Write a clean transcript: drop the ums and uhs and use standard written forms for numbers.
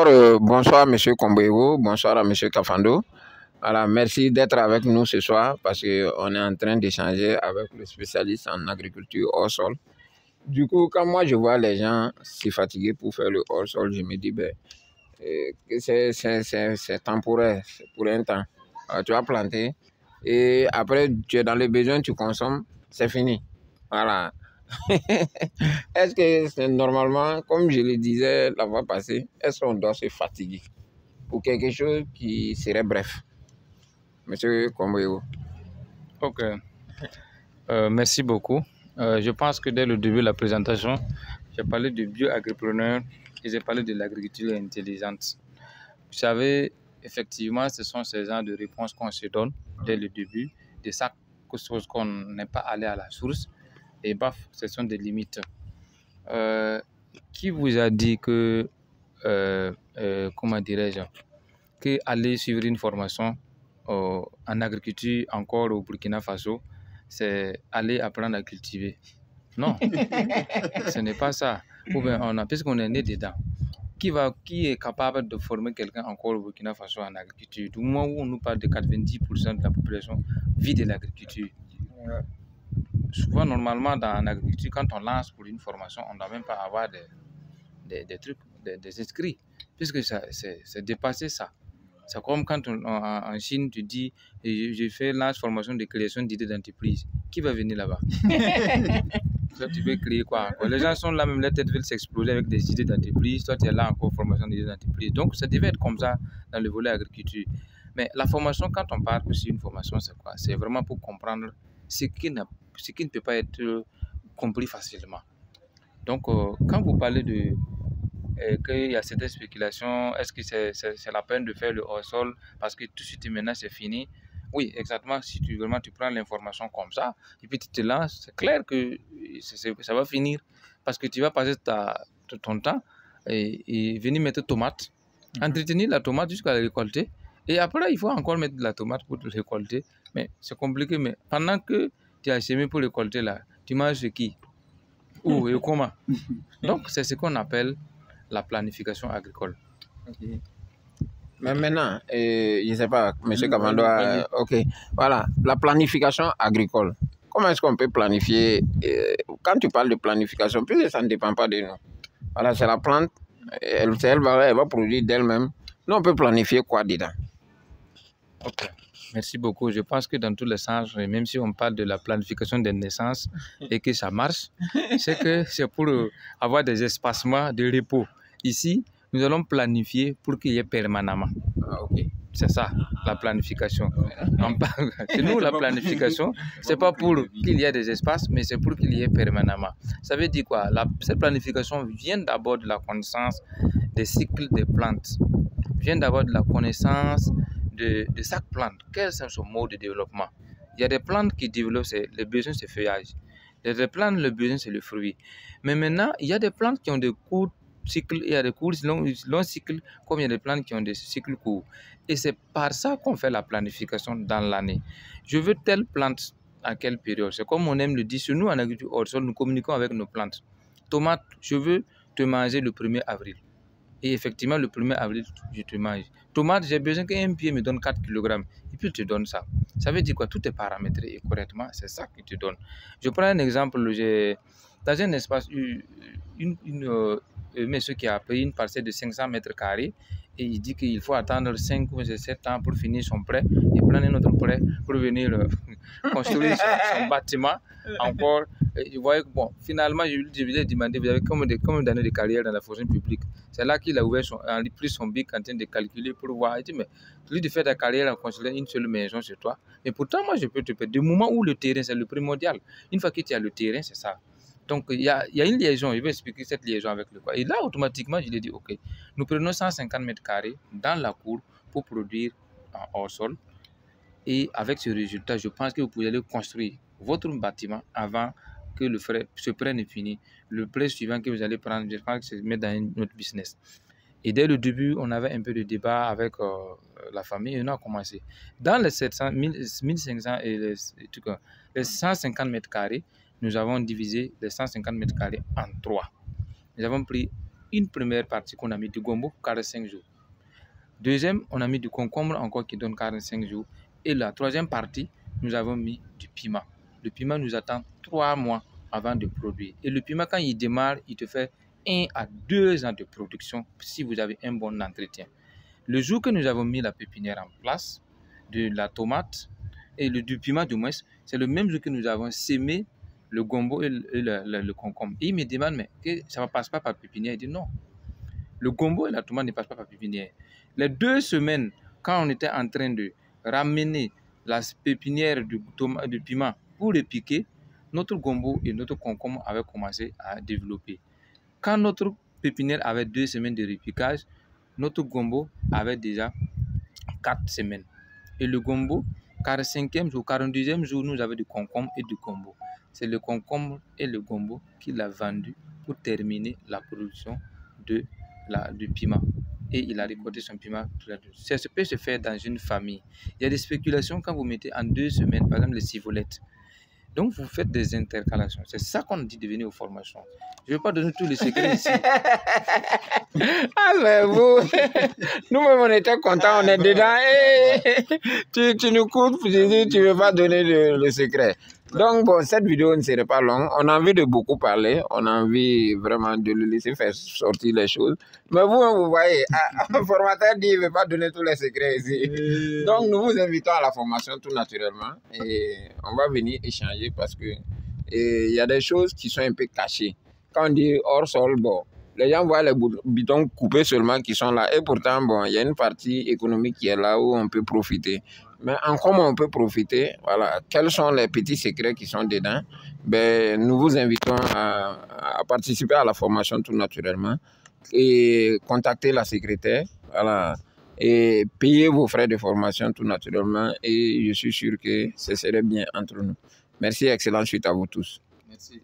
D'abord, bonsoir à M. Komboewo, bonsoir à M. Kafando. Voilà, merci d'être avec nous ce soir parce qu'on est en train d'échanger avec le spécialiste en agriculture hors sol. Du coup, quand moi je vois les gens si fatigués pour faire le hors sol, je me dis que c'est temporaire, c'est pour un temps. Alors, tu vas planter et après tu es dans le besoin, tu consommes, c'est fini. Voilà. Est-ce que c'est normalement, comme je le disais la fois passée, est-ce qu'on doit se fatiguer pour quelque chose qui serait bref? Monsieur Komboewo. Ok. Merci beaucoup. Je pense que dès le début de la présentation, j'ai parlé de bio-agripreneur et j'ai parlé de l'agriculture intelligente. Vous savez, effectivement, ce sont ces genres de réponses qu'on se donne dès le début, de chaque chose qu'on n'est pas allé à la source. Et baf, ce sont des limites. Qui vous a dit que, comment dirais-je, que aller suivre une formation en agriculture encore au Burkina Faso, c'est aller apprendre à cultiver? Non, ce n'est pas ça. Ou bien puisqu'on est né dedans, qui est capable de former quelqu'un encore au Burkina Faso en agriculture? Du moment où on nous parle de 90% de la population vit de l'agriculture. Souvent, normalement, dans l'agriculture, quand on lance pour une formation, on ne doit même pas avoir des trucs, des inscrits, puisque c'est dépassé ça. C'est comme quand en Chine, tu dis, je fais la formation de création d'idées d'entreprise. Qui va venir là-bas? Toi, tu veux créer quoi encore? Les gens sont là, même les têtes veulent s'exploser avec des idées d'entreprise. Toi, tu es là encore, formation d'idées d'entreprise. Donc, ça devait être comme ça dans le volet agriculture. Mais la formation, quand on parle aussi d'une formation, c'est quoi? C'est vraiment pour comprendre ce qui ne peut pas être compris facilement. Donc, quand vous parlez de qu'il y a certaines spéculations, est-ce que c'est la peine de faire le hors-sol parce que tout de suite maintenant c'est fini? Oui, exactement. Si tu prends l'information comme ça et puis tu te lances, c'est clair que ça va finir parce que tu vas passer ton temps et venir mettre tomate, entretenir la tomate jusqu'à la récolter. Et après, il faut encore mettre de la tomate pour le récolter. Mais c'est compliqué. Mais pendant que tu as semé pour récolter là, tu manges ce qui? Où et comment? Donc, c'est ce qu'on appelle la planification agricole. Okay. Mais maintenant, je ne sais pas, M. Kavando, ok, voilà, la planification agricole. Comment est-ce qu'on peut planifier quand tu parles de planification, puisque ça ne dépend pas de nous. Voilà, c'est la plante, elle va produire d'elle-même. Nous, on peut planifier quoi dedans? Ok, merci beaucoup. Je pense que dans tous les sens, même si on parle de la planification des naissances et que ça marche, c'est que c'est pour avoir des espacements de repos. Ici, nous allons planifier pour qu'il y ait permanemment. Ah, ok. C'est ça, la planification. Chez nous, la planification, ce n'est pas pour qu'il y ait des espaces, mais c'est pour qu'il y ait permanemment. Ça veut dire quoi? Cette planification vient d'abord de la connaissance des cycles des plantes, vient d'abord de la connaissance de chaque plante. Quel est son mode de développement? Il y a des plantes qui développent, le besoin c'est feuillage. Il y a des plantes, le besoin c'est le fruit. Mais maintenant, il y a des plantes qui ont des courts cycles, il y a des courts longs cycles, comme il y a des plantes qui ont des cycles courts. Et c'est par ça qu'on fait la planification dans l'année. Je veux telle plante à quelle période? C'est comme on aime le dire, nous en agriculture hors sol, nous communiquons avec nos plantes. Tomate, je veux te manger le 1er avril. Et effectivement, le 1er avril, je te mange. Tomate, j'ai besoin qu'un pied me donne 4 kg. Et puis, il te donne ça. Ça veut dire quoi? Tout est paramétré et correctement. C'est ça qu'il te donne. Je prends un exemple. Dans un espace, monsieur qui a pris une parcelle de 500 mètres carrés et il dit qu'il faut attendre 5 ou 7 ans pour finir son prêt et prendre un autre prêt pour venir construire son bâtiment encore. Je voyais que, bon, finalement, je lui ai demandé, vous avez combien d'années de carrière dans la fonction publique? C'est là qu'il a pris son bic en train de calculer pour voir. Il dit, mais lui, de faire ta carrière en construisant une seule maison chez toi. Mais pourtant, moi, je peux te faire. Du moment où le terrain, c'est le primordial. Une fois que tu as le terrain, c'est ça. Donc, il y a une liaison. Je vais expliquer cette liaison avec le quoi. Et là, automatiquement, je lui ai dit, OK, nous prenons 150 mètres carrés dans la cour pour produire hors sol. Et avec ce résultat, je pense que vous pouvez aller construire votre bâtiment avant que ce prêt ne finisse. Le prêt suivant que vous allez prendre, je pense que c'est mettre dans notre business. Et dès le début, on avait un peu de débat avec la famille et on a commencé. Dans les 700, 1500 et les 150 mètres carrés, nous avons divisé les 150 mètres carrés en 3. Nous avons pris une première partie qu'on a mis du gombo, 45 jours. Deuxième, on a mis du concombre encore qui donne 45 jours. Et la troisième partie, nous avons mis du piment. Le piment nous attend 3 mois avant de produire. Et le piment, quand il démarre, il te fait 1 à 2 ans de production si vous avez un bon entretien. Le jour que nous avons mis la pépinière en place, de la tomate et du piment du moins, c'est le même jour que nous avons sémé le gombo et le concombre. Et il me demande, mais que ça ne passe pas par pépinière? Il dit non. Le gombo et la tomate ne passent pas par pépinière. Les 2 semaines, quand on était en train de ramener la pépinière du piment pour le piquer, notre gombo et notre concombre avaient commencé à développer. Quand notre pépinière avait 2 semaines de repiquage, notre gombo avait déjà 4 semaines. Et le gombo, 45e jour, 42e jour, nous avons du concombre et du gombo. C'est le concombre et le gombo qu'il a vendu pour terminer la production du piment. Et il a récolté son piment. Ça peut se faire dans une famille. Il y a des spéculations quand vous mettez en 2 semaines, par exemple les civolettes. Donc, vous faites des intercalations. C'est ça qu'on dit de venir aux formations. Je ne vais pas donner tous les secrets ici. Ah, mais vous, nous-mêmes, on était contents, on est dedans. Et tu nous coupes, tu ne veux pas donner le secret. Donc, bon, cette vidéo ne serait pas longue. On a envie de beaucoup parler. On a envie vraiment de le laisser faire sortir les choses. Mais vous voyez, un formateur dit qu'il ne veut pas donner tous les secrets ici. Donc, nous vous invitons à la formation tout naturellement. Et on va venir échanger parce que il y a des choses qui sont un peu cachées. Quand on dit hors sol, bon, les gens voient les boutons coupés seulement qui sont là. Et pourtant, bon, il y a une partie économique qui est là où on peut profiter. Mais en comment on peut profiter, voilà, quels sont les petits secrets qui sont dedans, ben, nous vous invitons à participer à la formation tout naturellement et contacter la secrétaire, voilà, et payer vos frais de formation tout naturellement. Et je suis sûr que ce serait bien entre nous. Merci, excellente suite à vous tous. Merci.